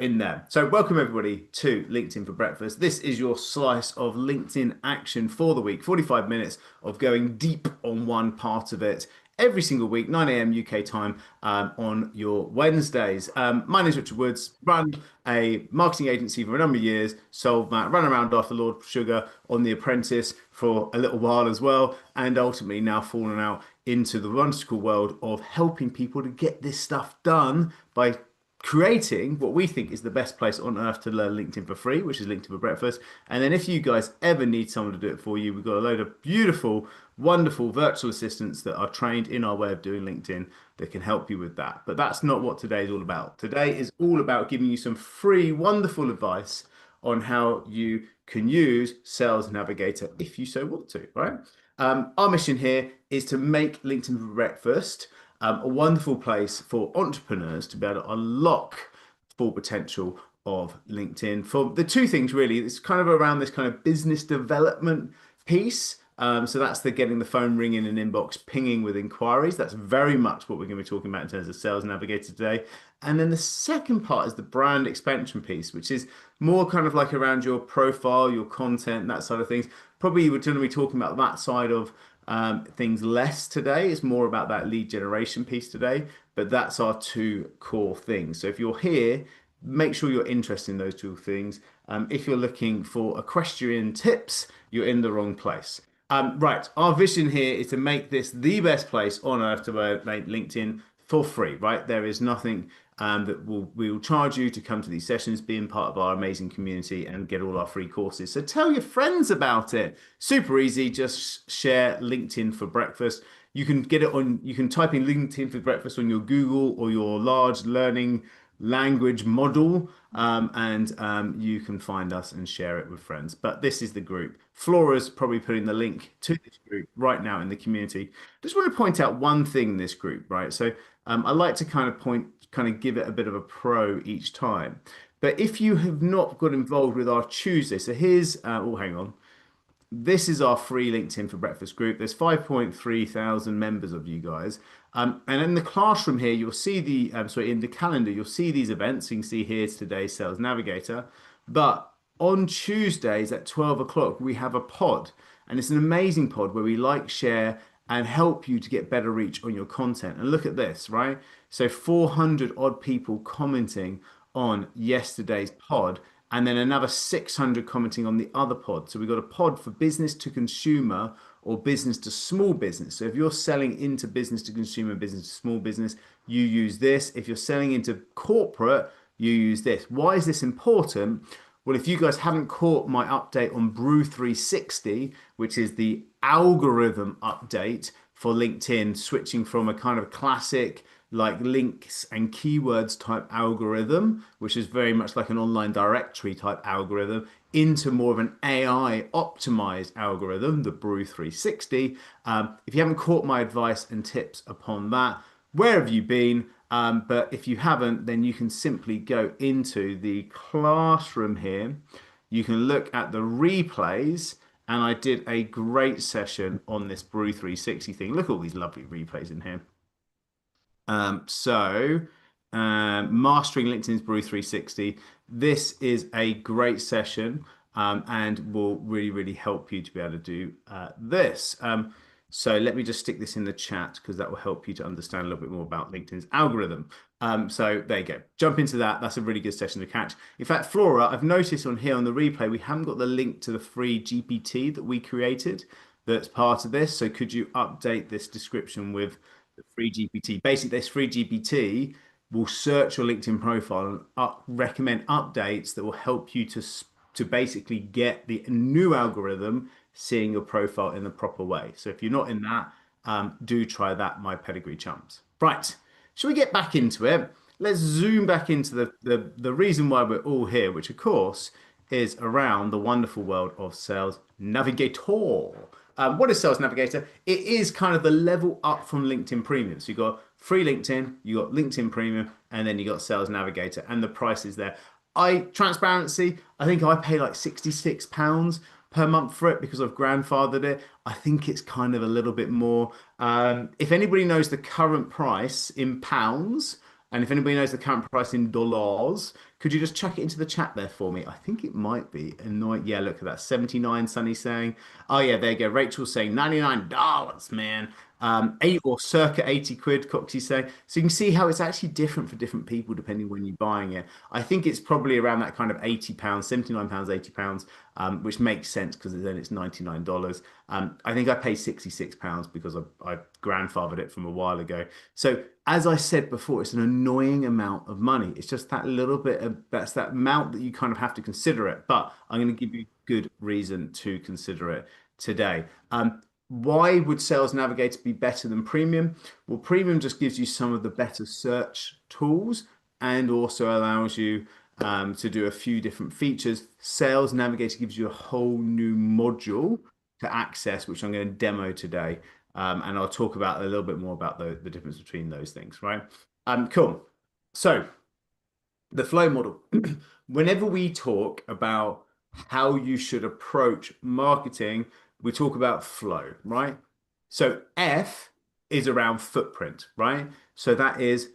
in there. So welcome everybody to LinkedIn for Breakfast. This is your slice of LinkedIn action for the week. 45 minutes of going deep on one part of it every single week, 9 a.m. UK time on your Wednesdays. My name is Richard Woods, run a marketing agency for a number of years, sold that, run around after Lord Sugar on The Apprentice for a little while as well, and ultimately now fallen out into the wonderful world of helping people to get this stuff done by creating what we think is the best place on earth to learn LinkedIn for free, which is LinkedIn for Breakfast. And then if you guys ever need someone to do it for you, we've got a load of beautiful, wonderful virtual assistants that are trained in our way of doing LinkedIn that can help you with that. But that's not what today is all about. Today is all about giving you some free, wonderful advice on how you can use Sales Navigator if you so want to, right? Our mission here is to make LinkedIn for Breakfast a wonderful place for entrepreneurs to be able to unlock full potential of LinkedIn for the two things really. It's kind of around this kind of business development piece. So that's the getting the phone ringing and inbox pinging with inquiries. That's very much what we're going to be talking about in terms of Sales Navigator today. And then the second part is the brand expansion piece, which is more kind of like around your profile, your content, that side of things. Probably we're going to be talking about that side of things less today. It's more about that lead generation piece today, but that's our two core things. So if you're here, make sure you're interested in those two things. If you're looking for equestrian tips, you're in the wrong place. Right, our vision here is to make this the best place on earth to make LinkedIn for free, right? There is nothing that we will charge you to come to these sessions, being part of our amazing community and get all our free courses. So tell your friends about it. Super easy. Just share LinkedIn for Breakfast. You can get it on, you can type in LinkedIn for Breakfast on your Google or your large learning language model, and you can find us and share it with friends. But this is the group. Flora's probably putting the link to this group right now in the community. Just want to point out one thing in this group, right? So I like to kind of give it a bit of a pro each time. But if you have not got involved with our Tuesday, so here's, oh, hang on. This is our free LinkedIn for Breakfast group. There's 5.3 thousand members of you guys. And in the classroom here, you'll see in the calendar, you'll see these events. You can see here's today's Sales Navigator. But on Tuesdays at 12 o'clock, we have a pod. And it's an amazing pod where we like, share, and help you to get better reach on your content. And look at this, right? So 400 odd people commenting on yesterday's pod, and then another 600 commenting on the other pod. So we've got a pod for business to consumer or business to small business. So if you're selling into business to consumer, business to small business, you use this. If you're selling into corporate, you use this. Why is this important? Well, if you guys haven't caught my update on Brew 360, which is the algorithm update for LinkedIn, switching from a kind of classic like links and keywords type algorithm, which is very much like an online directory type algorithm, into more of an AI optimized algorithm, the Brew 360. If you haven't caught my advice and tips upon that, where have you been? But if you haven't, then you can simply go into the classroom here. You can look at the replays, and I did a great session on this Brew 360 thing. Look at all these lovely replays in here. Mastering LinkedIn's Brew 360. This is a great session and will really, really help you to be able to do this. So let me just stick this in the chat because that will help you to understand a little bit more about LinkedIn's algorithm. So there you go. Jump into that. That's a really good session to catch. In fact, Flora, I've noticed on here on the replay, we haven't got the link to the free GPT that we created that's part of this. So could you update this description with the free GPT? Basically, this free GPT will search your LinkedIn profile and recommend updates that will help you to basically get the new algorithm seeing your profile in the proper way. So if you're not in that, do try that, my pedigree chumps. Right, shall we get back into it? Let's zoom back into the reason why we're all here, which of course is around the wonderful world of Sales Navigator. What is Sales Navigator? It is kind of the level up from LinkedIn Premium. So you've got free LinkedIn, you got LinkedIn Premium, and then you got Sales Navigator, and the price is there. Transparency, I think I pay like £66 per month for it because I've grandfathered it. I think it's kind of a little bit more. If anybody knows the current price in pounds, And if anybody knows the current price in dollars, could you just chuck it into the chat there for me? I think it might be annoying. Yeah, look at that. 79, Sunny saying. Oh, yeah, there you go. Rachel's saying $99, man. Eight or circa 80 quid, Coxie saying. So you can see how it's actually different for different people depending when you're buying it. I think it's probably around that kind of £80, £79, £80, which makes sense because then it's $99. I think I paid £66 because I grandfathered it from a while ago. So as I said before, it's an annoying amount of money. It's just that little bit of that's that amount that you kind of have to consider it. But I'm going to give you good reason to consider it today. Why would Sales Navigator be better than Premium? Well, Premium just gives you some of the better search tools and also allows you to do a few different features. Sales Navigator gives you a whole new module to access, which I'm going to demo today. And I'll talk about a little bit more about the difference between those things, right? Cool. So the flow model. Whenever we talk about how you should approach marketing, we talk about flow, right? So F is around footprint, right? So that is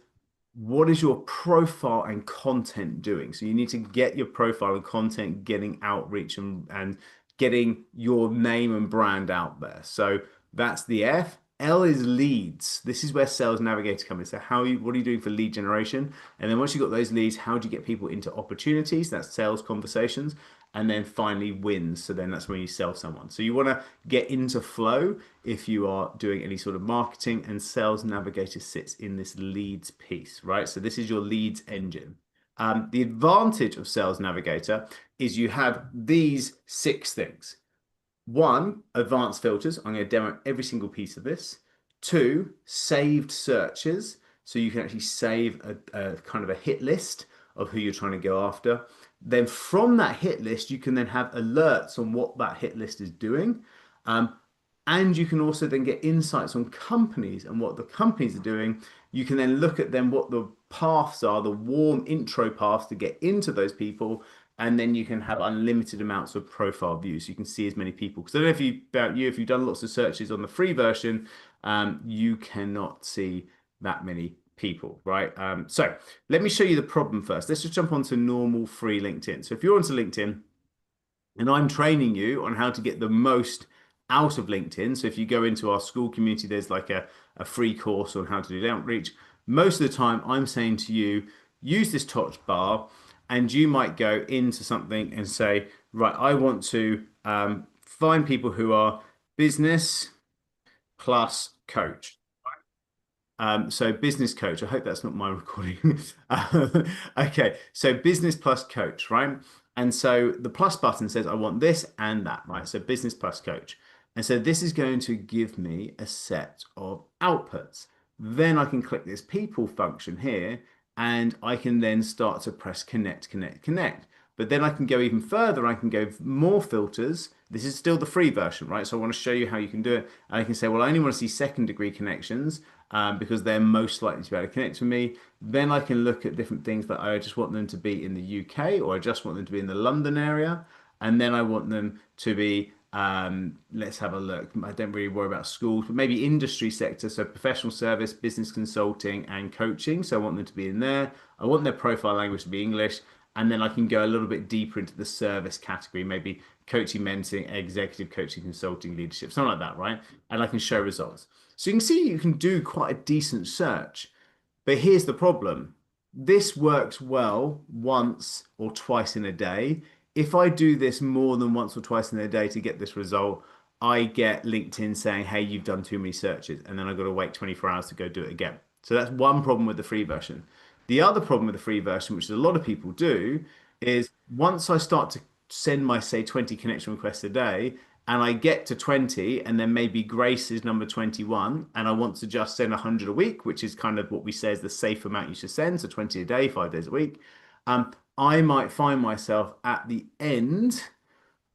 what is your profile and content doing? So you need to get your profile and content getting outreach and getting your name and brand out there. So that's the F. L is leads. This is where Sales Navigator comes in. So what are you doing for lead generation? And then once you've got those leads, how do you get people into opportunities? That's sales conversations. And then finally wins. So then that's when you sell someone. So you want to get into flow if you are doing any sort of marketing, and Sales Navigator sits in this leads piece, right? So this is your leads engine. The advantage of Sales Navigator is you have these 6 things. 1, advanced filters. I'm going to demo every single piece of this. 2, saved searches. So you can actually save a kind of a hit list of who you're trying to go after. Then from that hit list, you can then have alerts on what that hit list is doing. And you can also then get insights on companies and what the companies are doing. You can then look at them, what the paths are, the warm intro paths to get into those people. And then you can have unlimited amounts of profile views. So you can see as many people. Because I don't know if you've done lots of searches on the free version, you cannot see that many people, right? So let me show you the problem first. Let's just jump onto normal free LinkedIn. So if you're onto LinkedIn and I'm training you on how to get the most out of LinkedIn. So if you go into our school community, there's like a free course on how to do outreach. Most of the time I'm saying to you, use this touch bar, and you might go into something and say, right, I want to find people who are business plus coach. So business coach. I hope that's not my recording. Okay, so business plus coach, right? And so the plus button says I want this and that, right? So business plus coach. And so this is going to give me a set of outputs. Then I can click this people function here, and I can then start to press connect, connect, connect. But then I can go even further. I can go more filters. This is still the free version, right? So I want to show you how you can do it. And I can say, well, I only want to see second degree connections because they're most likely to be able to connect with me. Then I can look at different things that I just want them to be in the UK, or I just want them to be in the London area. And then I want them to be, let's have a look. I don't really worry about schools, but maybe industry sector. So professional service, business consulting, and coaching. So I want them to be in there. I want their profile language to be English. And then I can go a little bit deeper into the service category, maybe coaching, mentoring, executive coaching, consulting, leadership, something like that, right? And I can show results. So you can see you can do quite a decent search. But here's the problem. This works well once or twice in a day. If I do this more than once or twice in a day to get this result, I get LinkedIn saying, hey, you've done too many searches. And then I've got to wait 24 hours to go do it again. So that's one problem with the free version. The other problem with the free version, which a lot of people do, is once I start to send my, say, 20 connection requests a day, and I get to 20, and then maybe Grace is number 21, and I want to just send 100 a week, which is kind of what we say is the safe amount you should send, so 20 a day, 5 days a week. I might find myself at the end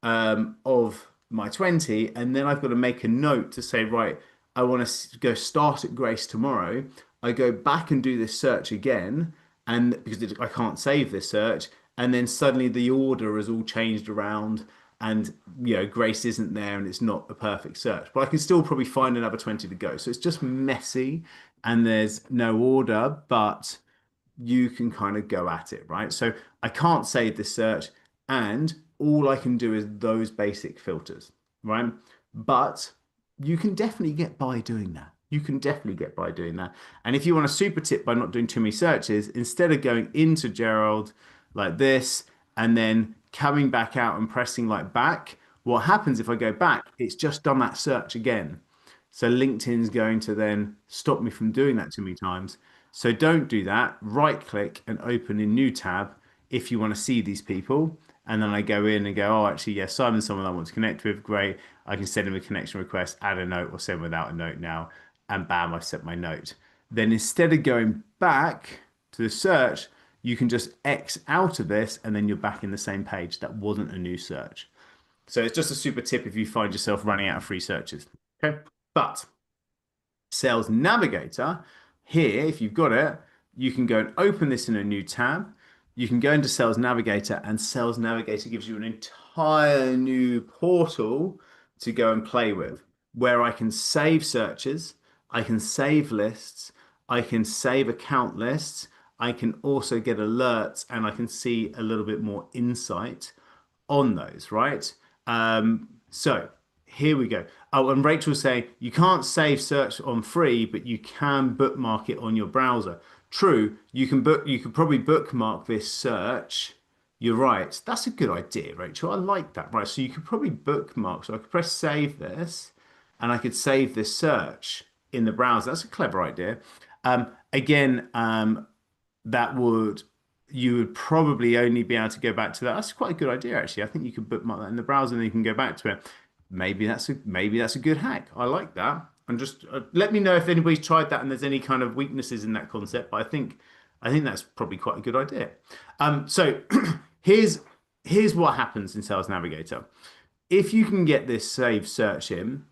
of my 20, and then I've got to make a note to say, right, I want to go start at Grace tomorrow. I go back and do this search again, and because I can't save this search, and then suddenly the order has all changed around, and Grace isn't there, and it's not a perfect search. But I can still probably find another 20 to go. So it's just messy, and there's no order, but you can kind of go at it, right? So I can't save this search, and all I can do is those basic filters, right? But you can definitely get by doing that. You can definitely get by doing that. And if you want a super tip by not doing too many searches, instead of going into Gerald like this and then coming back out and pressing like back, what happens if I go back? It's just done that search again. So LinkedIn's going to then stop me from doing that too many times. So don't do that. Right click and open a new tab if you want to see these people. And then I go in and go, oh, actually, yes, Simon's someone I want to connect with. Great. I can send him a connection request, add a note, or send without a note now. And bam, I've set my note. Then instead of going back to the search, you can just X out of this and then you're back in the same page. That wasn't a new search. So it's just a super tip if you find yourself running out of free searches. Okay. But Sales Navigator, here, if you've got it, you can go and open this in a new tab. You can go into Sales Navigator, and Sales Navigator gives you an entire new portal to go and play with, where I can save searches, I can save lists, I can save account lists, I can also get alerts, and I can see a little bit more insight on those, right? So here we go. Oh, and Rachel's saying you can't save search on free, but you can bookmark it on your browser. True, you could probably bookmark this search. You're right. That's a good idea, Rachel. I like that. Right. So you could probably bookmark. So I could press save this and I could save this search in the browser. That's a clever idea. Again, that would you would probably only be able to go back to that. That's quite a good idea, actually. I think you could bookmark that in the browser and then you can go back to it. Maybe that's a good hack. I like that. And just let me know if anybody's tried that and there's any kind of weaknesses in that concept. But I think that's probably quite a good idea. So here's what happens in Sales Navigator. If you can get this save search in,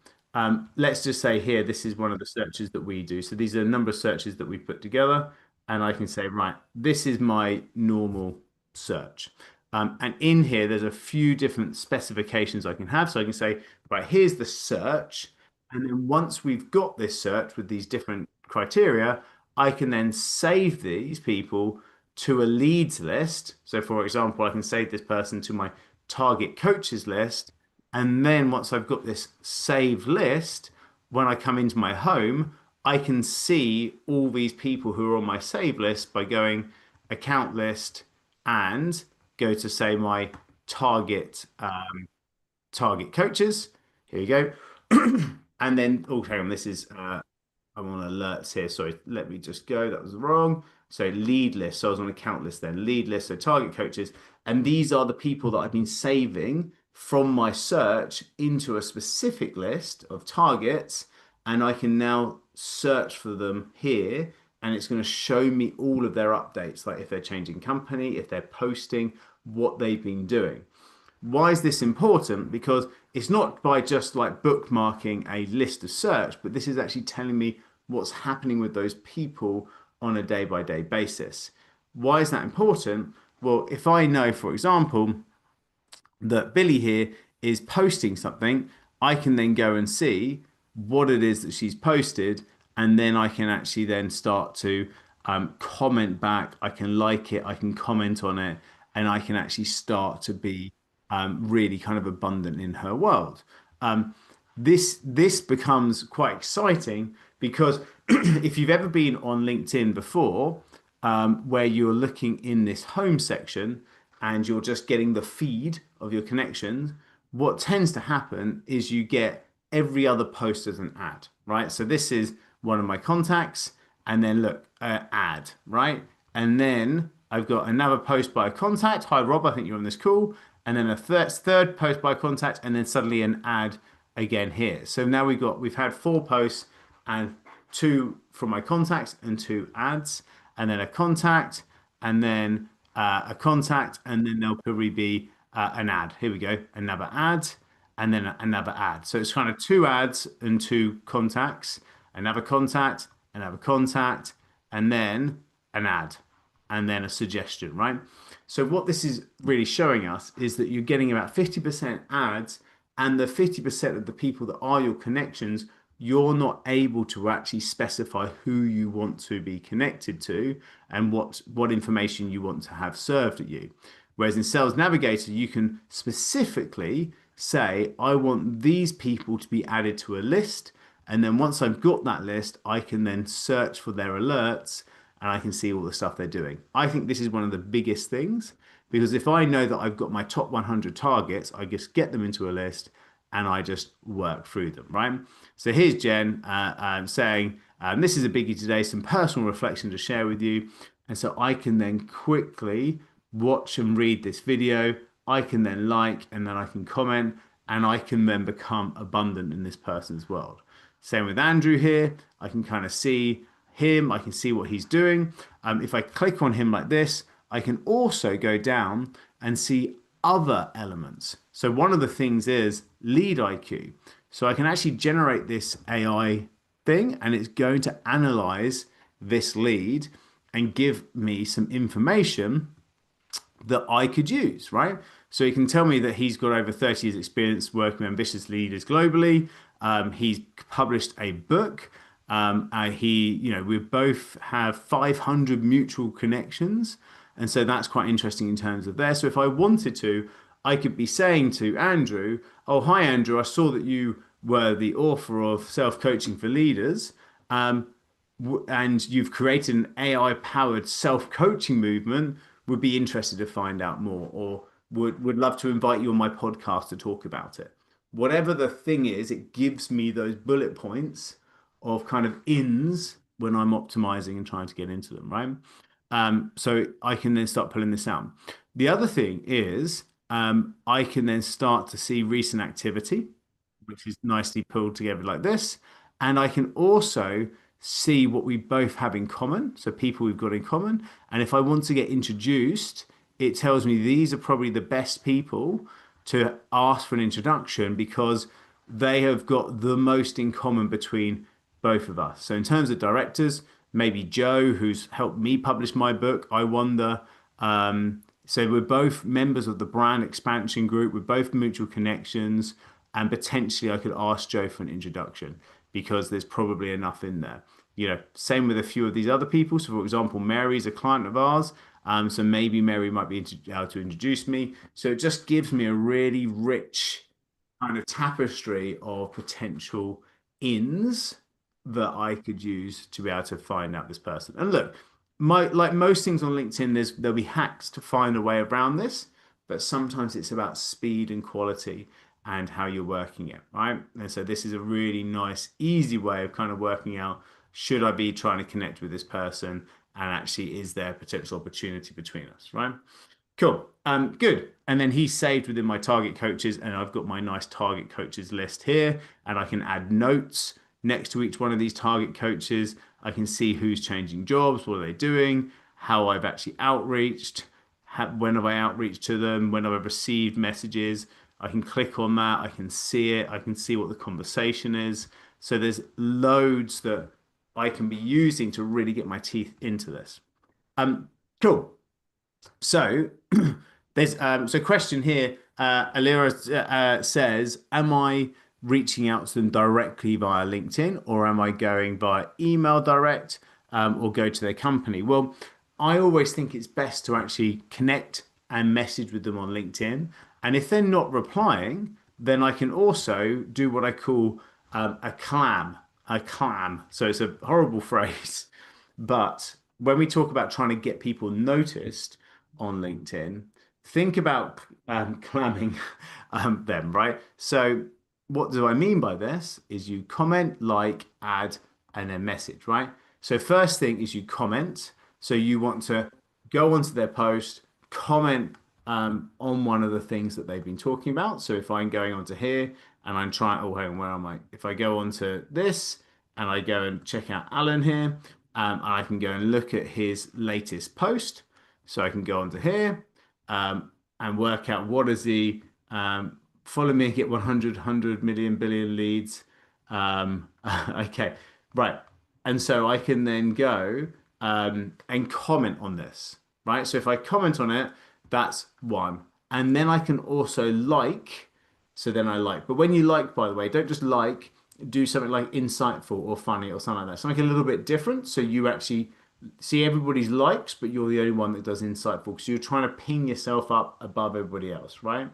let's just say here, this is one of the searches that we do. So these are a number of searches that we've put together. And I can say, right, this is my normal search. And in here, there's a few different specifications I can have. So I can say, right, here's the search. And then once we've got this search with these different criteria, I can then save these people to a leads list. So for example, I can save this person to my target coaches list. And then once I've got this save list, when I come into my home, I can see all these people who are on my save list by going account list and go to say my target target coaches. Here you go. And then, oh, hang on, this is I'm on alerts here. Sorry, let me just go. That was wrong. So lead list. So I was on account list then. Lead list. So target coaches. And these are the people that I've been saving from my search into a specific list of targets. And I can now search for them here. And it's going to show me all of their updates, like if they're changing company, if they're posting, what they've been doing. Why is this important? Because it's not by just like bookmarking a list of search, but this is actually telling me what's happening with those people on a day by day basis. Why is that important? Well, if I know, for example, that Billy here is posting something, I can then go and see what it is that she's posted, and then I can actually then start to comment back. I can like it, I can comment on it, and I can actually start to be really kind of abundant in her world. This becomes quite exciting because if you've ever been on LinkedIn before, where you're looking in this home section and you're just getting the feed of your connections, what tends to happen is you get every other post as an ad, right? So this is one of my contacts, and then look, ad, right? And then I've got another post by a contact. Hi, Rob, I think you're on this call. And then a third post by contact, and then suddenly an ad again here. So now we've had 4 posts and 2 from my contacts and 2 ads, and then a contact, and then a contact, and then there'll probably be an ad. Here we go, another ad, and then another ad. So it's kind of 2 ads and 2 contacts, another contact, and then an ad, and then a suggestion, right? So what this is really showing us is that you're getting about 50% ads, and the 50% of the people that are your connections, you're not able to actually specify who you want to be connected to and what information you want to have served at you. Whereas in Sales Navigator, you can specifically say, I want these people to be added to a list. And then once I've got that list, I can then search for their alerts and I can see all the stuff they're doing. I think this is one of the biggest things because if I know that I've got my top 100 targets, I just get them into a list and I just work through them, right? So here's Jen saying, this is a biggie today, some personal reflection to share with you. And so I can then quickly watch and read this video. I can then like, and then I can comment, and I can then become abundant in this person's world. Same with Andrew here. I can kind of see him. I can see what he's doing. If I click on him like this, I can also go down and see other elements. So one of the things is lead IQ. So I can actually generate this AI thing and it's going to analyze this lead and give me some information that I could use, right? So he can tell me that he's got over 30 years experience working with ambitious leaders globally. He's published a book. We both have 500 mutual connections. And so that's quite interesting in terms of there. So if I wanted to, I could be saying to Andrew, oh, hi, Andrew, I saw that you were the author of Self-Coaching for Leaders. And you've created an AI powered self-coaching movement, would be interested to find out more or would love to invite you on my podcast to talk about it. Whatever the thing is, it gives me those bullet points of kind of ins when I'm optimizing and trying to get into them, right? So I can then start pulling this out. The other thing is I can then start to see recent activity, which is nicely pulled together like this. And I can also see what we both have in common. So people we've got in common. And if I want to get introduced, it tells me these are probably the best people to ask for an introduction because they have got the most in common between both of us. So in terms of directors, maybe Joe, who's helped me publish my book, I Wonder. So we're both members of the brand expansion group. We're both mutual connections. And potentially I could ask Joe for an introduction because there's probably enough in there. Same with a few of these other people. So for example, Mary's a client of ours. So maybe Mary might be able to introduce me. So it just gives me a really rich kind of tapestry of potential ins that I could use to be able to find out this person. And look, like most things on LinkedIn, there'll be hacks to find a way around this, but sometimes it's about speed and quality and how you're working it, right? And so this is a really nice, easy way of kind of working out, should I be trying to connect with this person? And actually, is there potential opportunity between us, right? Cool. Good. And then he's saved within my target coaches, and I've got my nice target coaches list here, and I can add notes next to each one of these target coaches. I can see who's changing jobs, what are they doing, how I've actually outreached, when have I outreached to them, when have I received messages. I can click on that. I can see it. I can see what the conversation is. So there's loads that I can be using to really get my teeth into this. Cool. So there's so question here. Alira says, am I reaching out to them directly via LinkedIn or am I going via email direct or go to their company? Well, I always think it's best to actually connect and message with them on LinkedIn. And if they're not replying, then I can also do what I call a clam. A clam. So it's a horrible phrase, but when we talk about trying to get people noticed on LinkedIn, think about clamming them, right? So what do I mean by this? Is you comment, like, add, and then message, right? So first thing is you comment. So you want to go onto their post, comment on one of the things that they've been talking about. So if I'm going onto here and I'm trying, oh, hang on, where am I? If I go onto this and I go and check out Alan here, and I can go and look at his latest post. So I can go onto here and work out what is the follow me, get 100 million billion leads. Okay, right. And so I can then go and comment on this, right? So if I comment on it, that's one. And then I can also like, so then I like. But when you like, by the way, don't just like, do something like insightful or funny or something like that. Something a little bit different. So you actually see everybody's likes, but you're the only one that does insightful because you're trying to ping yourself up above everybody else, right?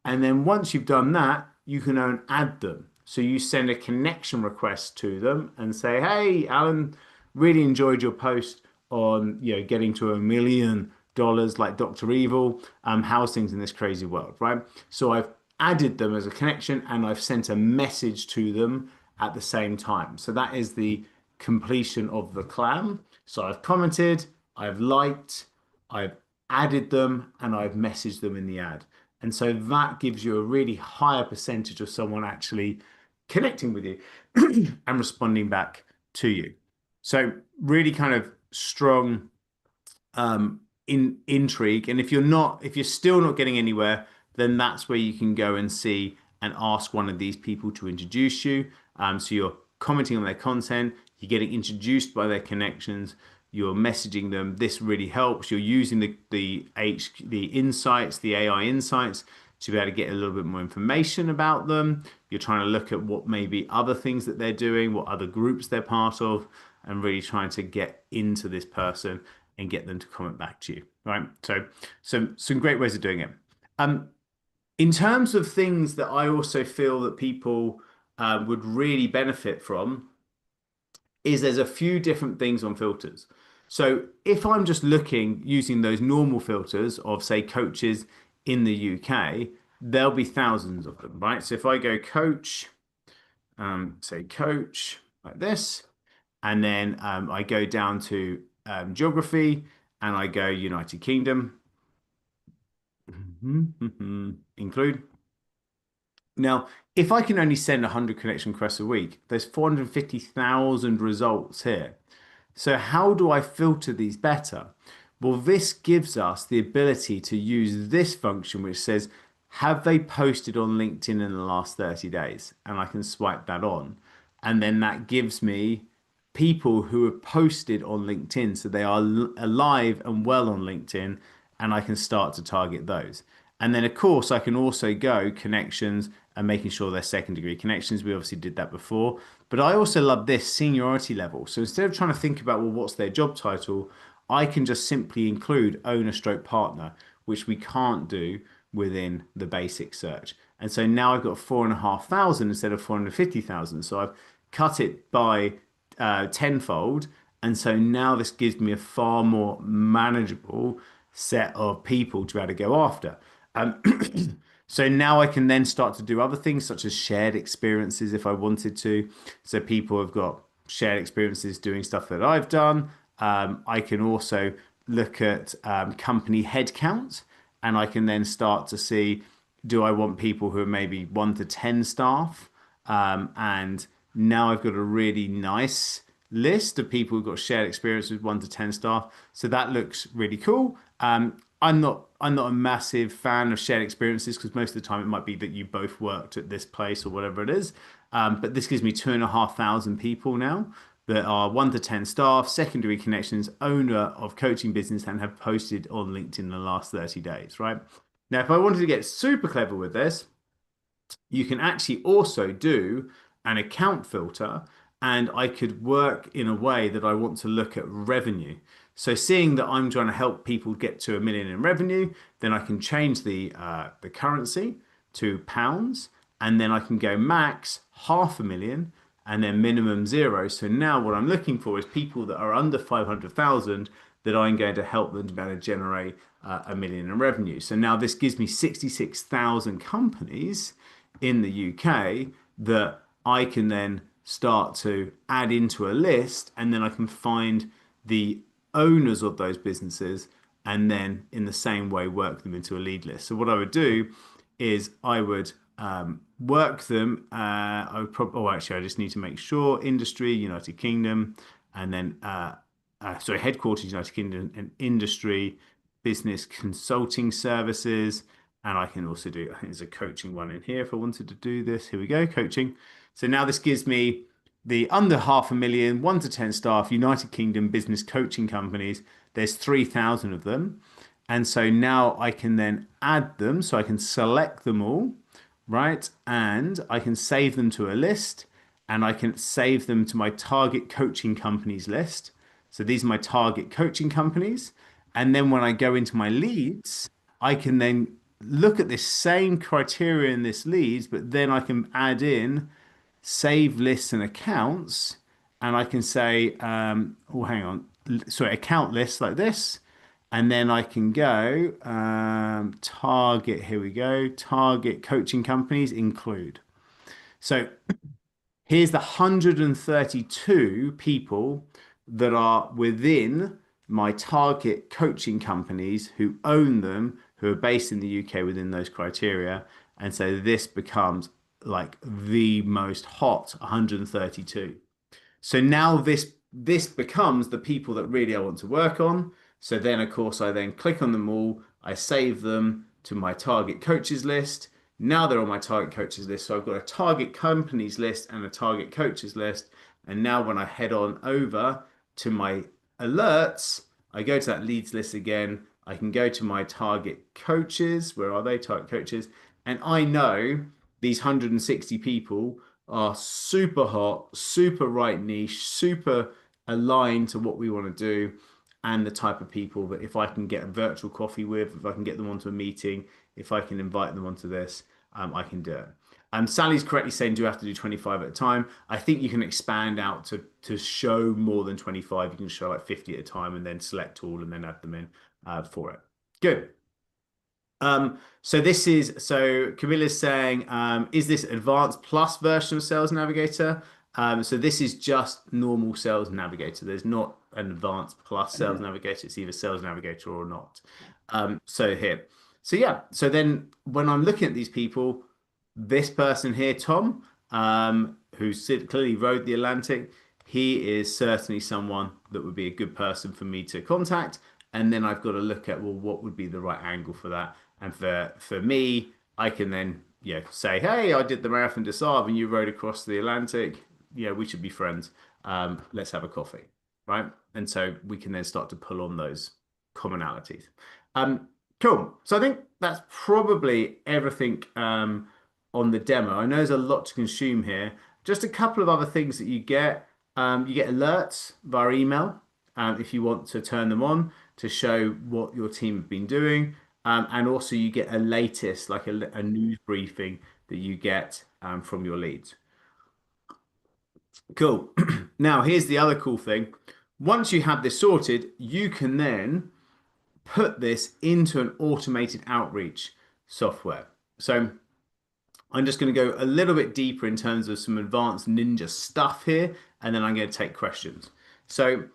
And then once you've done that, you can own add them. So you send a connection request to them and say, "Hey, Alan, really enjoyed your post on getting to $1 million like Dr. Evil. How's things in this crazy world, right?" So I've added them as a connection and I've sent a message to them at the same time. So that is the completion of the clam. So I've commented, I've liked, I've added them, and I've messaged them in the ad. And so that gives you a really higher percentage of someone actually connecting with you and responding back to you. So really kind of strong in intrigue. And if you're still not getting anywhere, then that's where you can go and see and ask one of these people to introduce you. So you're commenting on their content, you're getting introduced by their connections, you're messaging them. This really helps. You're using the insights, the AI insights, to be able to get a little bit more information about them. You're trying to look at what maybe other things that they're doing, what other groups they're part of, and really trying to get into this person and get them to comment back to you. Right. So some great ways of doing it. In terms of things that I also feel that people would really benefit from is there's a few different things on filters. So if I'm just looking using those normal filters of say coaches in the UK, there'll be thousands of them, right? So if I go coach, say coach like this, and then I go down to geography and I go United Kingdom, include. Now, if I can only send 100 connection requests a week, there's 450,000 results here. So how do I filter these better? Well, this gives us the ability to use this function which says, have they posted on LinkedIn in the last 30 days? And I can swipe that on. And then that gives me people who have posted on LinkedIn. So they are alive and well on LinkedIn, and I can start to target those. And then, of course, I can also go connections and making sure they're second degree connections. We obviously did that before. But I also love this seniority level. So instead of trying to think about, well, what's their job title, I can just simply include owner stroke partner, which we can't do within the basic search. And so now I've got 4,500 instead of 450,000. So I've cut it by tenfold. And so now this gives me a far more manageable set of people to be able to go after. So now I can then start to do other things such as shared experiences if I wanted to. So people have got shared experiences doing stuff that I've done. I can also look at company headcount, and I can then start to see, do I want people who are maybe 1 to 10 staff? And now I've got a really nice list of people who've got shared experience with 1 to 10 staff. So that looks really cool. I'm not a massive fan of shared experiences because most of the time it might be that you both worked at this place or whatever it is. But this gives me 2,500 people now that are 1 to 10 staff, secondary connections, owner of coaching business, and have posted on LinkedIn in the last 30 days, right? Now, if I wanted to get super clever with this, you can actually also do an account filter, and I could work in a way that I want to look at revenue. So seeing that I'm trying to help people get to 1 million in revenue, then I can change the currency to pounds, and then I can go max 500,000 and then minimum 0. So now what I'm looking for is people that are under 500,000 that I'm going to help them to be able to generate 1 million in revenue. So now this gives me 66,000 companies in the UK that I can then start to add into a list, and then I can find the owners of those businesses and then in the same way work them into a lead list. So what I would do is I would work them. I would probably, oh, actually, I just need to make sure industry, United Kingdom, and then, sorry, headquarters, United Kingdom, and industry, business consulting services. And I can also do, I think there's a coaching one in here if I wanted to do this. Here we go, coaching. So now this gives me the under 500,000, 1 to 10 staff, United Kingdom business coaching companies. There's 3,000 of them. And so now I can then add them. So I can select them all, right? And I can save them to a list. and I can save them to my target coaching companies list. So these are my target coaching companies. And then when I go into my leads, I can then look at this same criteria in this leads, but then I can add in save lists and accounts, and I can say, oh, hang on, sorry, account lists like this. And then I can go target, here we go, target coaching companies include. So here's the 132 people that are within my target coaching companies who own them, who are based in the UK within those criteria. And so this becomes like the most hot 132. So now this becomes the people that really I want to work on. So then, of course, I then click on them all. I save them to my target coaches list. Now they're on my target coaches list. So I've got a target companies list and a target coaches list. And now when I head on over to my alerts, I go to that leads list again. I can go to my target coaches. Where are they? Target coaches. And I know these 160 people are super hot, super right niche, super aligned to what we want to do, and the type of people that if I can get a virtual coffee with, if I can get them onto a meeting, if I can invite them onto this, I can do it. Sally's correctly saying, do you have to do 25 at a time? I think you can expand out to show more than 25. You can show like 50 at a time and then select all and then add them in for it. Good. So Camilla's saying, is this advanced plus version of Sales Navigator? So this is just normal Sales Navigator. There's not an advanced plus Sales Navigator. It's either Sales Navigator or not. So here. So yeah. So then when I'm looking at these people, this person here, Tom, who clearly rode the Atlantic, he is certainly someone that would be a good person for me to contact. And then I've got to look at, well, what would be the right angle for that? And for me, I can then say, hey, I did the Marathon des Sables and you rode across the Atlantic. Yeah, we should be friends. Let's have a coffee, right? And so we can then start to pull on those commonalities. Cool. So I think that's probably everything on the demo. I know there's a lot to consume here. Just a couple of other things that you get. You get alerts via email if you want to turn them on to show what your team have been doing. And also you get a latest, like a news briefing that you get from your leads. Cool. Now, here's the other cool thing. Once you have this sorted, you can then put this into an automated outreach software. So I'm just going to go a little bit deeper in terms of some advanced ninja stuff here, and then I'm going to take questions. So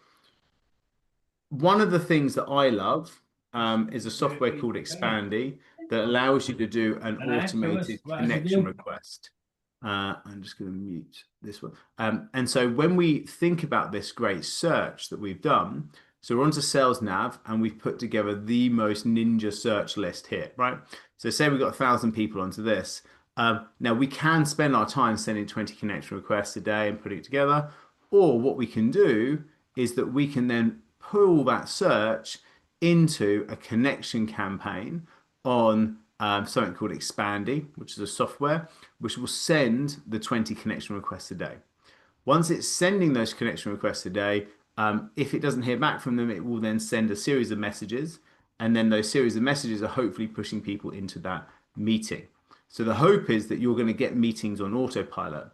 one of the things that I love is a software called Expandy that allows you to do an automated connection request. I'm just going to mute this one. And so when we think about this great search that we've done, so we're onto Sales Nav and we've put together the most ninja search list here, right? So say we've got 1,000 people onto this. Now we can spend our time sending 20 connection requests a day and putting it together, or what we can do is that we can then pull that search into a connection campaign on something called Expandy, which is a software which will send the 20 connection requests a day. Once it's sending those connection requests a day, if it doesn't hear back from them, it will then send a series of messages. And then those series of messages are hopefully pushing people into that meeting. So the hope is that you're going to get meetings on autopilot.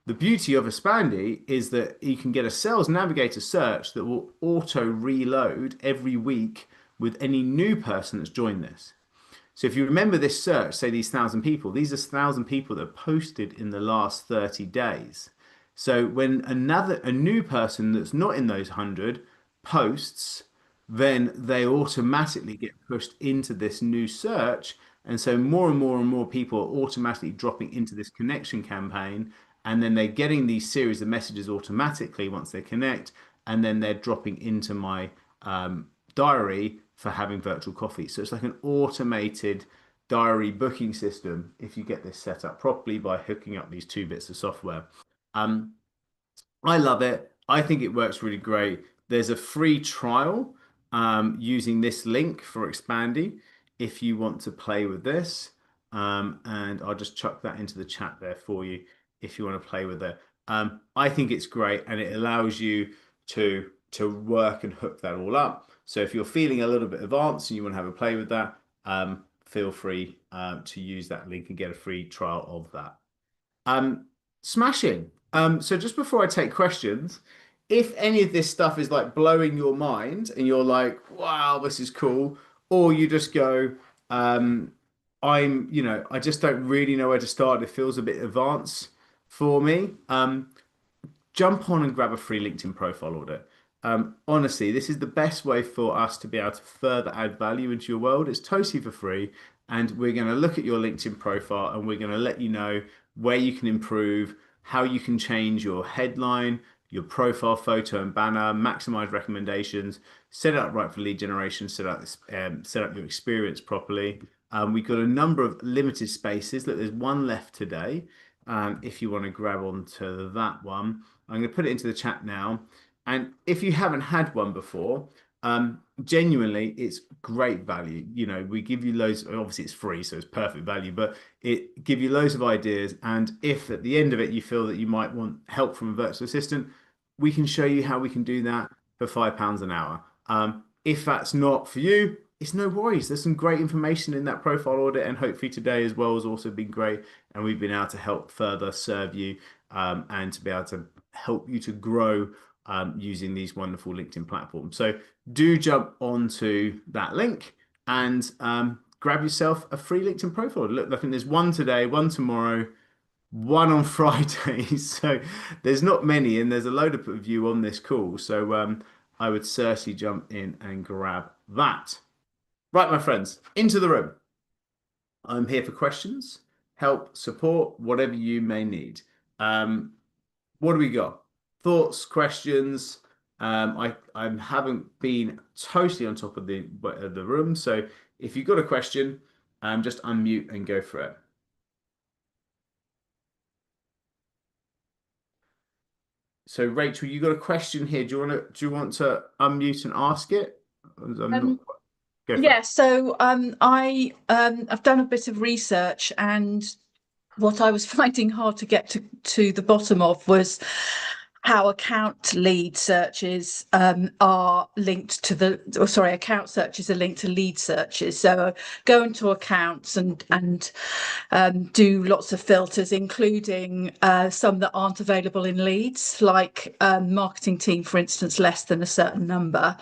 The beauty of Expandy is that you can get a Sales Navigator search that will auto reload every week with any new person that's joined this. So if you remember this search, say these 1,000 people, these are 1,000 people that are posted in the last 30 days. So when a new person that's not in those 100 posts, then they automatically get pushed into this new search. And so more and more and more people are automatically dropping into this connection campaign. And then they're getting these series of messages automatically once they connect. And then they're dropping into my diary for having virtual coffee. So it's like an automated diary booking system if you get this set up properly by hooking up these two bits of software. I love it. I think it works really great. There's a free trial using this link for Expandy if you want to play with this. And I'll just chuck that into the chat there for you if you want to play with it. I think it's great, and it allows you to work and hook that all up. So if you're feeling a little bit advanced and you want to have a play with that, feel free to use that link and get a free trial of that. Um, Smashing. So just before I take questions, if any of this stuff is like blowing your mind and you're like, wow, this is cool, or you just go, um, I just don't really know where to start. It feels a bit advanced for me. Jump on and grab a free LinkedIn profile audit. Honestly, this is the best way for us to be able to further add value into your world. It's totally for free. And we're going to look at your LinkedIn profile and we're going to let you know where you can improve, how you can change your headline, your profile photo and banner, maximize recommendations, set it up right for lead generation, set up your experience properly. We've got a number of limited spaces. Look, there's one left today. If you want to grab onto that one. I'm going to put it into the chat now. And if you haven't had one before, genuinely, it's great value. You know, we give you loads. Obviously, it's free, so it's perfect value. But it give you loads of ideas. And if at the end of it you feel that you might want help from a virtual assistant, we can show you how we can do that for £5 an hour. If that's not for you, it's no worries. There's some great information in that profile audit, and hopefully today as well has also been great. And we've been able to help further serve you and to be able to help you to grow using these wonderful LinkedIn platforms. So do jump onto that link and grab yourself a free LinkedIn profile. Look, I think there's one today, one tomorrow, one on Friday. So there's not many, and there's a load of you on this call. So I would certainly jump in and grab that. Right, my friends, into the room. I'm here for questions, help, support, whatever you may need. Um, what do we got? Thoughts, questions? I haven't been totally on top of the room, so if you've got a question, just unmute and go for it. So Rachel, you got a question here. Do you want to unmute and ask it? I'm not Um, go for it. yeah, so I've done a bit of research, and what I was finding hard to get to the bottom of was how account lead searches are linked to account searches are linked to lead searches. So go into accounts and do lots of filters, including some that aren't available in leads, like marketing team, for instance, less than a certain number.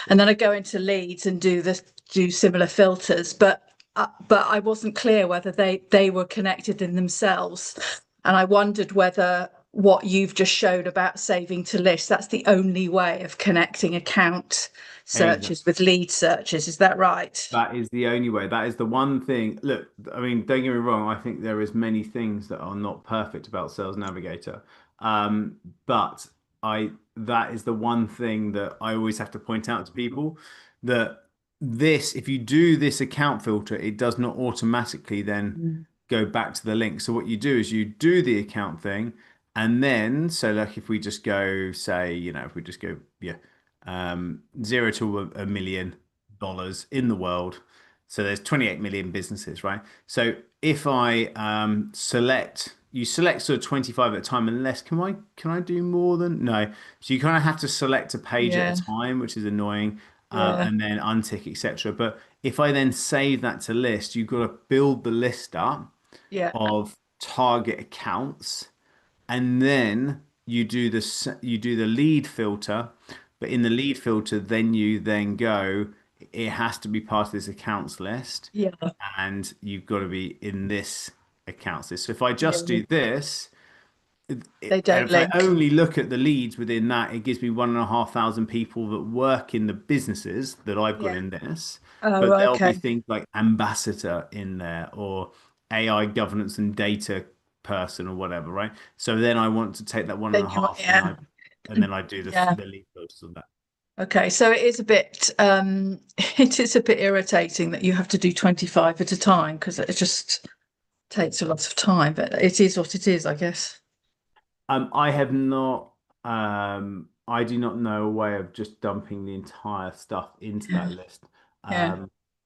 And then I go into leads and do similar filters, but I wasn't clear whether they were connected in themselves. And I wondered whether what you've just showed about saving to list, that's the only way of connecting account Exactly. searches with lead searches. Is that right? That is the only way. That is the one thing. Look, I mean, don't get me wrong. I think there is many things that are not perfect about Sales Navigator. But that is the one thing that I always have to point out to people that if you do this account filter, it does not automatically then Mm. go back to the link. So what you do is you do the account thing, and then so like if we just go, say, if we just go, yeah, 0 to a million dollars in the world. So there's 28 million businesses, right? So if I you select sort of 25 at a time, unless can I do more than no? So you kind of have to select a page at Yeah, a time, which is annoying, yeah, and then untick, etc. But if I then save that to list, you've got to build the list up yeah, of target accounts, and then you do the lead filter, but in the lead filter then you then go, it has to be part of this accounts list, yeah. and you've got to be in this accounts list. So if I Yeah, just do this, they and don't if I link. only look at the leads within that, it gives me 1,500 people that work in the businesses that I've got Yeah. in this. Oh, But there'll be okay. things like ambassador in there or AI governance and data person or whatever, right? So then I want to take that one and Then a you, half yeah, and then I do yeah. the lead filters on that. Okay, so it is a bit it is a bit irritating that you have to do 25 at a time because it just takes a lot of time, but it is what it is, I guess. I have not, I do not know a way of just dumping the entire stuff into Yeah, that list. yeah,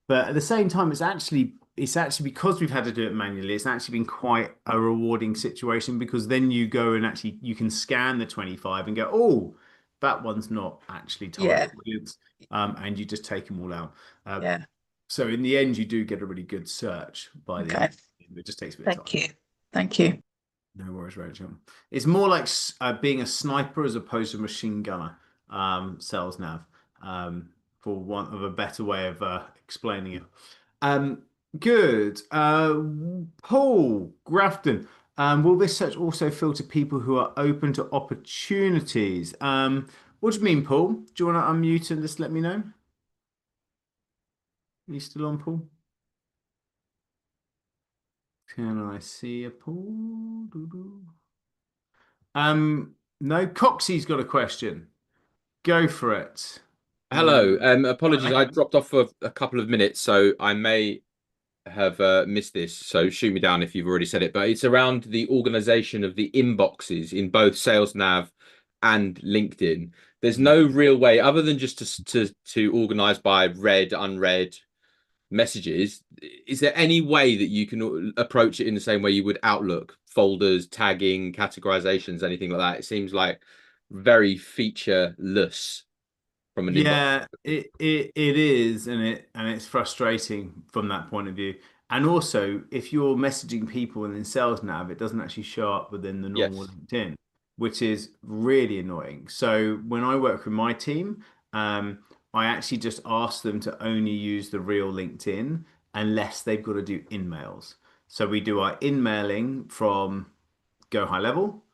But at the same time, it's actually it's actually because we've had to do it manually, it's actually been quite a rewarding situation because then you go and actually you can scan the 25 and go, oh, that one's not actually Yeah. target audience, and you just take them all out. Uh, Yeah. so in the end, you do get a really good search by the Okay. end. It just takes a bit of Thank time. you. Thank you. No worries, Rachel. It's more like being a sniper as opposed to a machine gunner. Sales nav, for want of a better way of explaining it. Um, Good. Paul Grafton. Will this search also filter people who are open to opportunities? What do you mean, Paul? Do you want to unmute and just let me know? Are you still on, Paul? Can I see a Paul? Doo-doo. No, Coxie's got a question. Go for it. Hello. All Apologies, right, I mate. dropped off for a couple of minutes, so I may have missed this. So shoot me down if you've already said it. But it's around the organization of the inboxes in both Sales Nav and LinkedIn. There's Yeah. no real way, other than just to organize by read, unread messages. Is there any way that you can approach it in the same way you would Outlook, folders, tagging, categorizations, anything like that? It seems like very featureless from an inbox. Yeah, it is, and it's frustrating from that point of view. And also, if you're messaging people in Sales Nav, it doesn't actually show up within the normal Yes. LinkedIn, which is really annoying. So when I work with my team, I actually just ask them to only use the real LinkedIn unless they've got to do in-mails. So we do our in-mailing from Go High Level.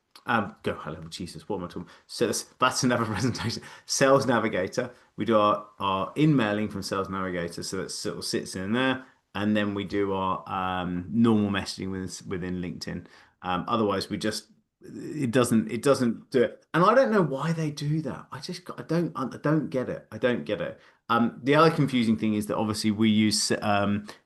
Go High Level, Jesus, what am I talking about? So that's another presentation. Sales Navigator. We do our in-mailing from Sales Navigator, so that sort of sits in there. And then we do our normal messaging within LinkedIn. Otherwise, we just it doesn't do it. And I don't know why they do that. I don't get it. I don't get it. The other confusing thing is that obviously we use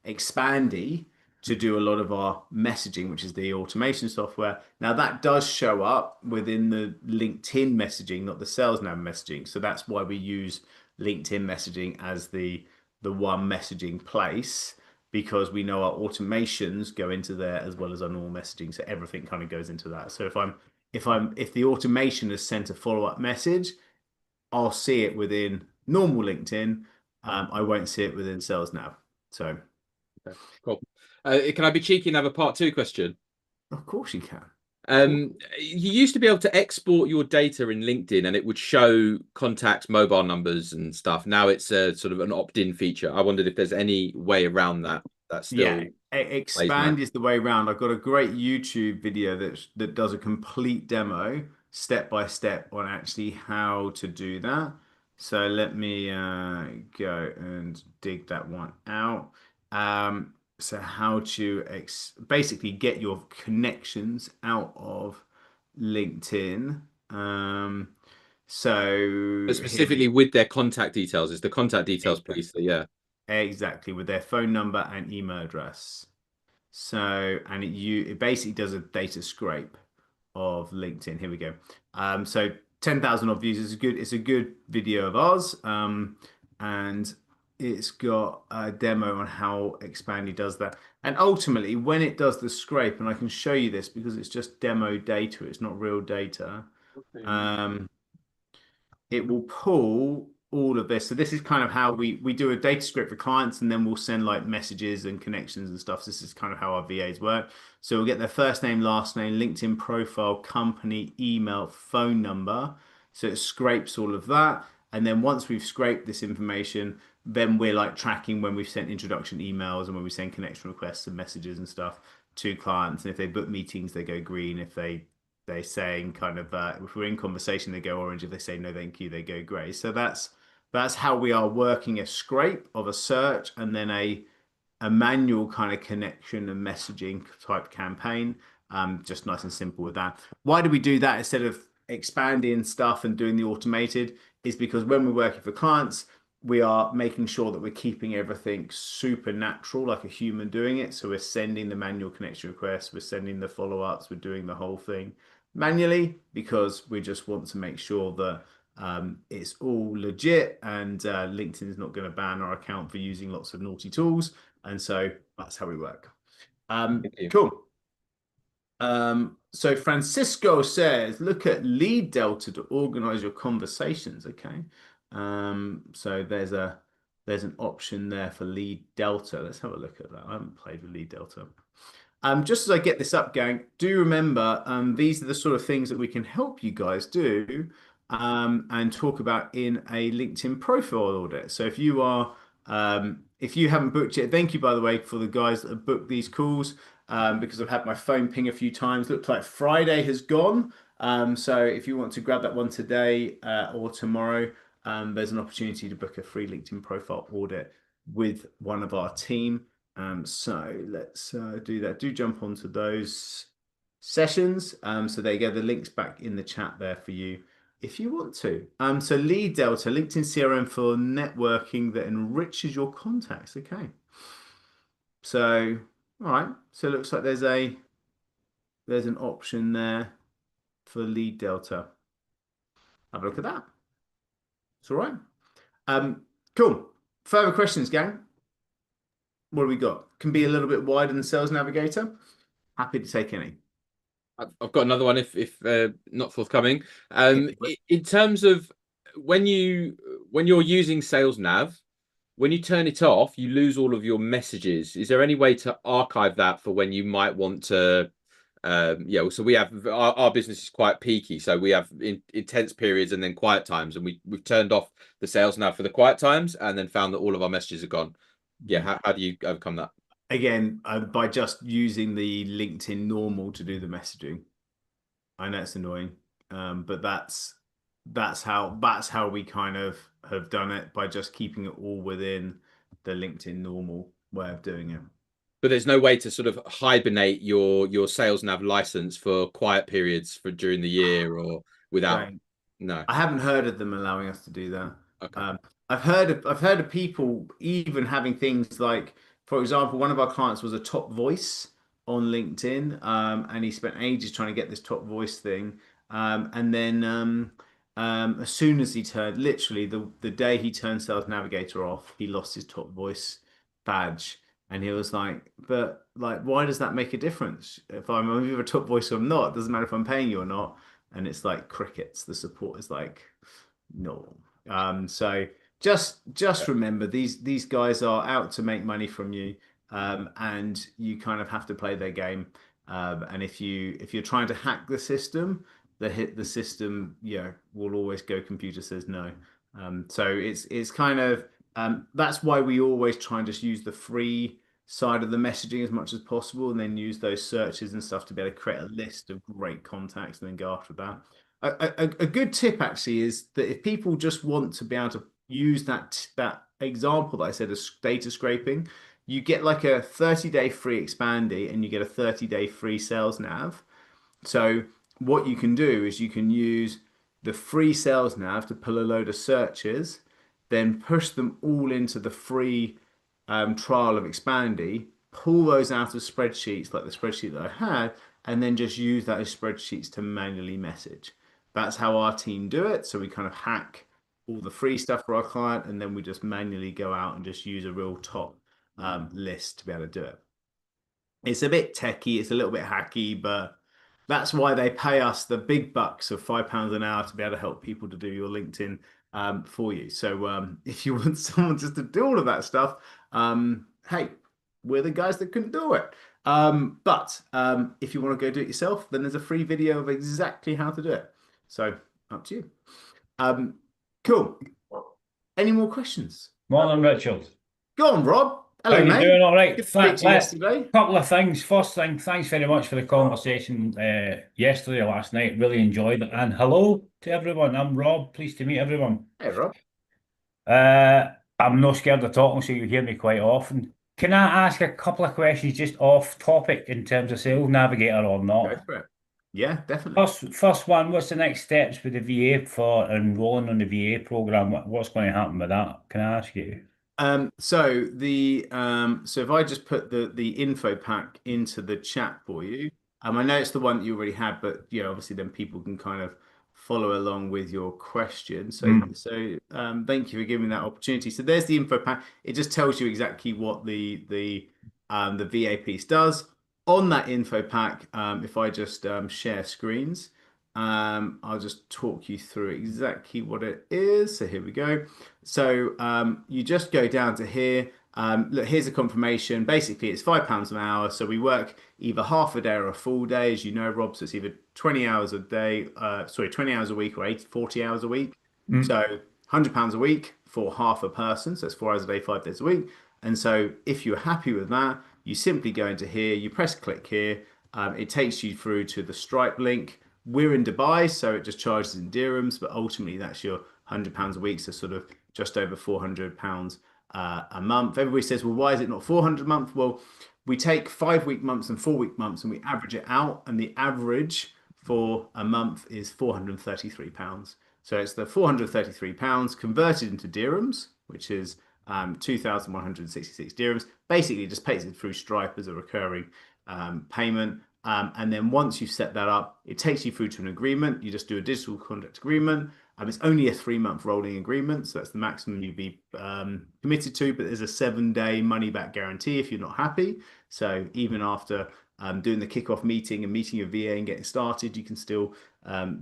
Expandy to do a lot of our messaging, which is the automation software. Now that does show up within the LinkedIn messaging, not the Sales Nav messaging. So that's why we use LinkedIn messaging as the one messaging place because we know our automations go into there as well as our normal messaging. So everything kind of goes into that. So if the automation has sent a follow-up message, I'll see it within normal LinkedIn. I won't see it within Sales Nav. So Okay, cool. Can I be cheeky and have a part two question? of course you can. Of course. You used to be able to export your data in LinkedIn and it would show contacts, mobile numbers and stuff. Now it's a sort of an opt-in feature. I wondered if there's any way around that that Yeah, still plays expand magic. is the way around. I've got a great YouTube video that does a complete demo, step by step, on actually how to do that. So let me go and dig that one out. So how to basically get your connections out of LinkedIn. So But here we specifically with their contact details, is the contact details exactly, piece. So yeah. exactly with their phone number and email address. So, and it basically does a data scrape of LinkedIn. Here we go. So 10,000 odd views is a good. It's a good video of ours. And it's got a demo on how Expandy does that. And ultimately, when it does the scrape, and I can show you this because it's just demo data. It's not real data. Um, it will pull all of this. So this is kind of how we do a data script for clients, and then we'll send like messages and connections and stuff. So this is kind of how our VAs work. So we'll get their first name, last name, LinkedIn profile, company, email, phone number. So it scrapes all of that. And then once we've scraped this information, then we're like tracking when we've sent introduction emails and when we send connection requests and messages and stuff to clients. And if they book meetings, they go green. If they saying kind of if we're in conversation, they go orange. If they say no, thank you, they go grey. So that's how we are working a scrape of a search and then a manual kind of connection and messaging type campaign. Just nice and simple with that. Why do we do that instead of expanding stuff and doing the automated? Is because when we're working for clients, we are making sure that we're keeping everything super natural, like a human doing it. So we're sending the manual connection requests, we're sending the follow-ups, we're doing the whole thing manually because we just want to make sure that it's all legit and LinkedIn is not going to ban our account for using lots of naughty tools. And so that's how we work. Thank you. Cool. So Francisco says, look at lead delta to organize your conversations. Okay. So there's an option there for lead delta. Let's have a look at that. I haven't played with lead delta. Just as I get this up, gang, do remember these are the sort of things that we can help you guys do and talk about in a LinkedIn profile audit. So if you are if you haven't booked yet, thank you, by the way, for the guys that have booked these calls because I've had my phone ping a few times. Looked like Friday has gone. So if you want to grab that one today or tomorrow, there's an opportunity to book a free LinkedIn profile audit with one of our team. So let's do that. Do jump onto those sessions. So there you go. The link's back in the chat there for you if you want to. So lead delta, LinkedIn CRM for networking that enriches your contacts. Okay. So, all right. So it looks like there's an option there for lead delta. Have a look at that. It's all right. Cool. Further questions, gang? What do we got? Can be a little bit wider than Sales Navigator. Happy to take any. I've got another one if not forthcoming. In terms of when you're using Sales Nav, when you turn it off, you lose all of your messages. Is there any way to archive that for when you might want to? So we have our business is quite peaky, so we have intense periods and then quiet times, and we've turned off the Sales Nav for the quiet times, and then found that all of our messages are gone. Yeah, how do you overcome that? Again, by just using the LinkedIn normal to do the messaging. I know it's annoying, but that's how we kind of have done it, by just keeping it all within the LinkedIn normal way of doing it. But there's no way to sort of hibernate your Sales Nav license for quiet periods for during the year or without. Don't. No. I haven't heard of them allowing us to do that. Okay. I've heard of people even having things like, for example, one of our clients was a top voice on LinkedIn, and he spent ages trying to get this top voice thing, and then as soon as he turned, literally the day he turned Sales Navigator off, he lost his top voice badge. And he was like, but like, why does that make a difference? If I'm either a top voice or not, it doesn't matter if I'm paying you or not. And it's like crickets. The support is like, no. So just remember these guys are out to make money from you, and you kind of have to play their game. And if you're trying to hack the system, the system, will always go computer says no. So it's kind of that's why we always try and just use the free side of the messaging as much as possible, and then use those searches and stuff to be able to create a list of great contacts and then go after that. A good tip actually is that if people just want to be able to use that example that I said of data scraping, you get like a 30-day free Expandy and you get a 30-day free Sales Nav. So what you can do is you can use the free Sales Nav to pull a load of searches, then push them all into the free trial of Expandy, pull those out of spreadsheets like the spreadsheet that I had, and then just use those spreadsheets to manually message. That's how our team do it. So we kind of hack all the free stuff for our client, and then we just manually go out and just use a real top list to be able to do it. It's a bit techie, it's a little bit hacky, but that's why they pay us the big bucks of £5 an hour to be able to help people to do your LinkedIn for you. So if you want someone just to do all of that stuff, hey, we're the guys that can do it. But if you want to go do it yourself, then there's a free video of exactly how to do it. So up to you. Cool. Any more questions? Morning, Richard. Go on, Rob. Hello, How you mate. doing? All right. Good to speak to you yesterday. Couple of things. First thing, thanks very much for the conversation yesterday, last night. Really enjoyed it. And hello to everyone. I'm Rob. Pleased to meet everyone. Hey, Rob. I'm not scared of talking, so you hear me quite often. Can I ask a couple of questions just off topic in terms of Sales Navigator or not? Go for it. Yeah, definitely. First one, what's the next steps with the VA for enrolling on the VA program? What's going to happen with that? Can I ask you? So if I just put the info pack into the chat for you, I know it's the one that you already had, but obviously then people can kind of follow along with your question. So, thank you for giving me that opportunity. So there's the info pack. It just tells you exactly what the VA piece does. On that info pack, if I just share screens, I'll just talk you through exactly what it is. So here we go. So you just go down to here. Look, here's a confirmation. Basically, it's £5 an hour. So we work either half a day or a full day, as you know, Rob. So it's either 20 hours a day, 20 hours a week or 40 hours a week. So £100 a week for half a person. So it's 4 hours a day, 5 days a week. And so if you're happy with that, you simply go into here, you press click here. It takes you through to the Stripe link. We're in Dubai, so it just charges in dirhams, but ultimately that's your £100 a week. So sort of just over £400 a month. Everybody says, well, why is it not 400 a month? Well, we take 5-week months and 4-week months and we average it out, and the average for a month is £433. So it's the £433 converted into dirhams, which is 2,166 dirhams. Basically, it just pays it through Stripe as a recurring payment. And then once you've set that up, it takes you through to an agreement. You just do a digital contract agreement. It's only a 3-month rolling agreement, so that's the maximum you'd be committed to, but there's a 7-day money-back guarantee if you're not happy. So even after doing the kickoff meeting and meeting your VA and getting started, you can still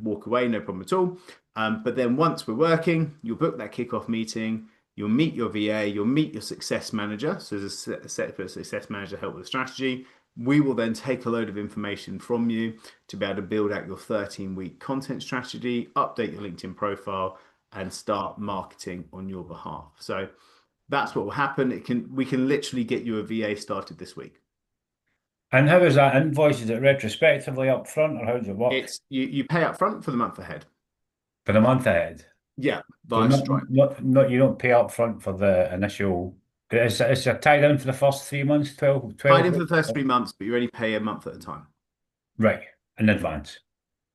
walk away, no problem at all. But then once we're working, you'll book that kickoff meeting, you'll meet your VA, you'll meet your success manager. So there's a separate success manager to help with the strategy. We will then take a load of information from you to be able to build out your 13-week content strategy, update your LinkedIn profile, and start marketing on your behalf. So that's what will happen. We can literally get you a VA started this week. And how is that invoice? Is it retrospectively up front, or how does it work? It's you pay up front for the month ahead. For the month ahead? Yeah, So via Stripe. you don't pay up front for the initial. It's tied in for the first 3 months, 12 Tied in for the first 3 months, but you only pay a month at a time. Right, in advance.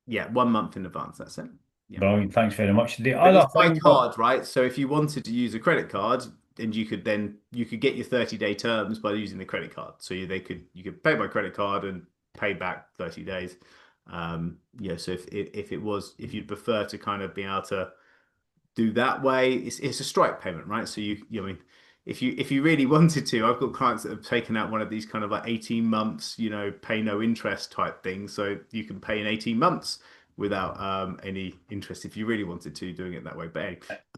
Yeah, 1 month in advance. That's it. Yeah. Brilliant. Thanks very much. The But other it's by thing, card, right? So if you wanted to use a credit card, and you could get your 30-day terms by using the credit card. So you could pay by credit card and pay back 30 days. Yeah. So if you'd prefer to kind of be able to do that way, it's a Stripe payment, right? So I mean, if you really wanted to, I've got clients that have taken out one of these kind of like 18 months, pay no interest type things. So you can pay in 18 months without any interest if you really wanted to, doing it that way. But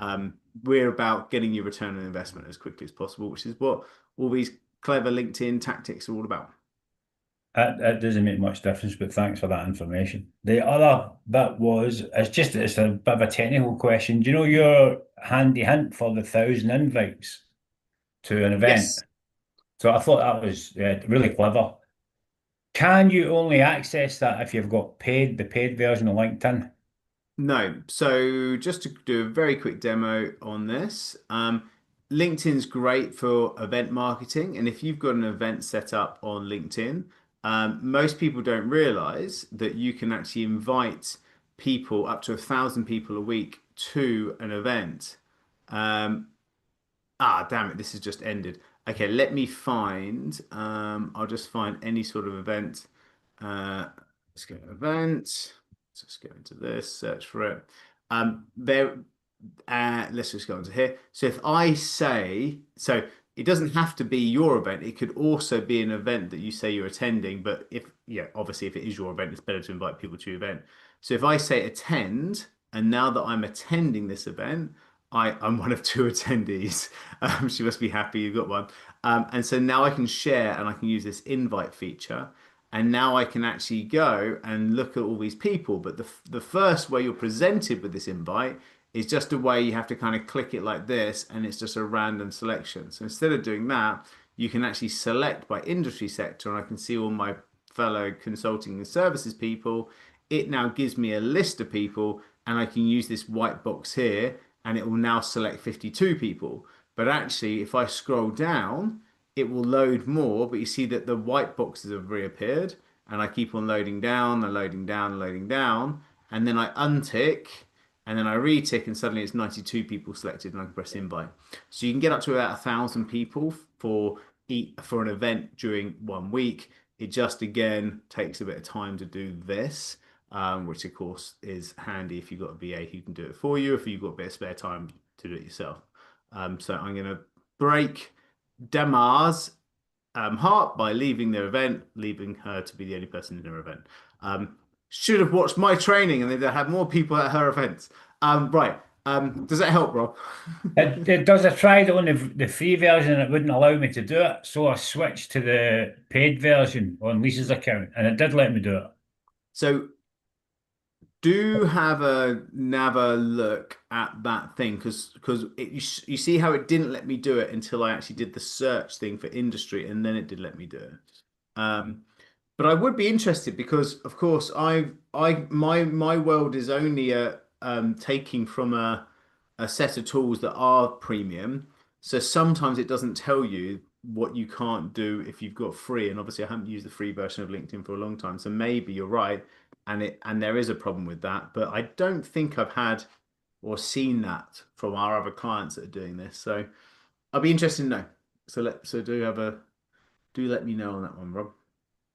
anyway, we're about getting your return on investment as quickly as possible, which is what all these clever LinkedIn tactics are all about. it doesn't make much difference, but thanks for that information. The other bit it's a bit of a technical question. Do you know your handy hint for the 1,000 invites to an event? Yes. So I thought that was really clever. Can you only access that if you've got the paid version of LinkedIn? No. So just to do a very quick demo on this, LinkedIn's great for event marketing. And if you've got an event set up on LinkedIn, most people don't realize that you can actually invite people, up to 1,000 people a week, to an event. Damn it, this has just ended. Okay, let me find, I'll just find any sort of event. Let's go to event. Let's just go into this, search for it. Let's just go into here. So if I say, so it doesn't have to be your event. It could also be an event that you say you're attending. But obviously, if it is your event, it's better to invite people to your event. So if I say attend, and now that I'm attending this event, I'm one of 2 attendees. She must be happy you've got one. And so now I can share and I can use this invite feature. And now I can actually go and look at all these people. But the first way you're presented with this invite is just a way you have to kind of click it like this, and it's just a random selection. So instead of doing that, you can actually select by industry sector, and I can see all my fellow consulting and services people. It now gives me a list of people, and I can use this white box here, and it will now select 52 people. But actually, if I scroll down, it will load more, but you see that the white boxes have reappeared, and I keep on loading down and loading down and loading down, and then I untick, and then I retick, and suddenly it's 92 people selected, and I can press invite. So you can get up to about 1,000 people for an event during 1 week. It just, again, takes a bit of time to do this. which of course is handy if you've got a VA who can do it for you, if you've got a bit of spare time to do it yourself. So I'm going to break Damar's heart by leaving their event, leaving her to be the only person in her event. Should have watched my training and they'd have more people at her events. Right. Does that help, Rob? It does. I tried on the free version and it wouldn't allow me to do it. So I switched to the paid version on Lisa's account and it did let me do it. So do have a look at that thing because you see how it didn't let me do it until I actually did the search thing for industry and then it did let me do it. But I would be interested because of course my world is only taking from a set of tools that are premium. So sometimes it doesn't tell you what you can't do if you've got free. And obviously I haven't used the free version of LinkedIn for a long time. So maybe you're right. And there is a problem with that. But I don't think I've had or seen that from our other clients that are doing this. So I'll be interested to know. So do let me know on that one, Rob.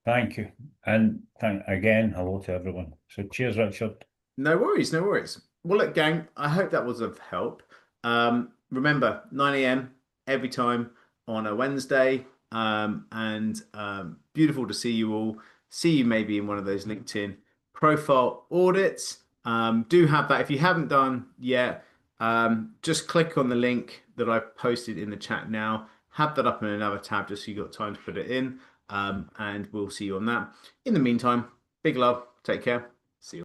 Thank you. And again, hello to everyone. So cheers, Richard. No worries, no worries. Well, look, gang, I hope that was of help. Remember, 9 a.m. every time on a Wednesday. Beautiful to see you all. See you maybe in one of those LinkedIn profile audits. Do have that. If you haven't done yet, just click on the link that I've posted in the chat now. Have that up in another tab just so you've got time to put it in. And we'll see you on that. In the meantime, big love. Take care.